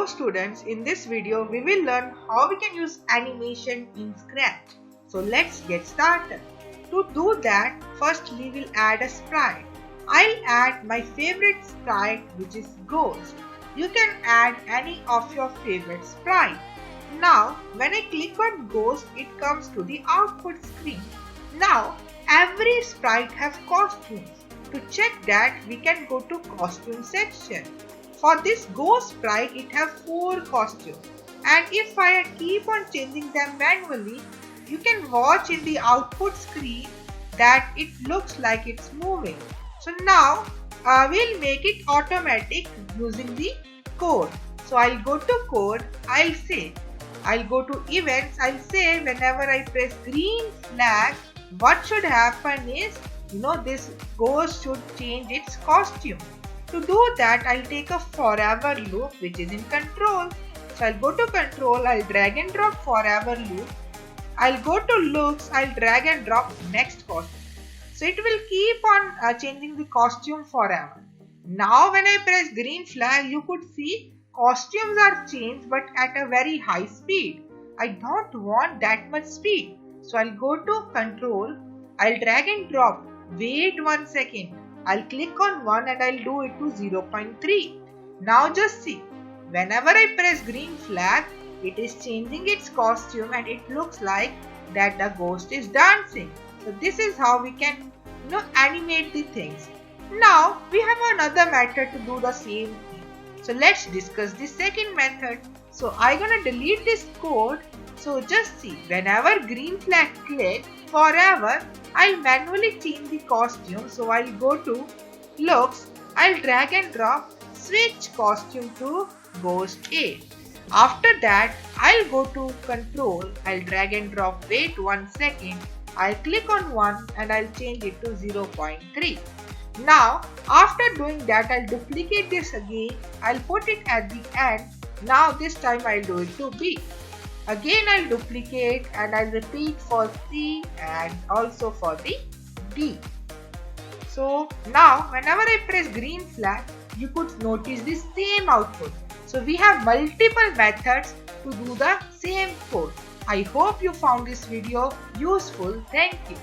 Hello students, in this video we will learn how we can use animation in Scratch. So let's get started. To do that, first we will add a sprite. I'll add my favorite sprite, which is Ghost. You can add any of your favorite sprite. Now when I click on Ghost, it comes to the output screen. Now every sprite has costumes. To check that, we can go to costume section. For this ghost sprite, it has 4 costumes, and if I keep on changing them manually, you can watch in the output screen that it looks like it's moving. So now we'll make it automatic using the code. So I'll go to code, I'll go to events, I'll say whenever I press green flag, what should happen is, this ghost should change its costume. To do that, I'll take a forever loop which is in control. So I'll go to control, I'll drag and drop forever loop. I'll go to looks, I'll drag and drop next costume. So it will keep on changing the costume forever. Now when I press green flag, you could see costumes are changed but at a very high speed. I don't want that much speed. So I'll go to control, I'll drag and drop. Wait 1 second. I'll click on 1 and I'll do it to 0.3. Now just see, whenever I press green flag, it is changing its costume and it looks like that the ghost is dancing. So this is how we can animate the things. Now we have another method to do the same thing. So let's discuss the second method. So I'm gonna delete this code. So just see, whenever green flag click, forever I'll manually change the costume. So I'll go to looks, I'll drag and drop, switch costume to ghost A. After that, I'll go to control, I'll drag and drop, wait 1 second, I'll click on 1 and I'll change it to 0.3. Now after doing that, I'll duplicate this again, I'll put it at the end. Now this time I'll do it to B. Again I'll duplicate and I'll repeat for C and also for the D. So now whenever I press green flag, you could notice the same output. So we have multiple methods to do the same code. I hope you found this video useful. Thank you.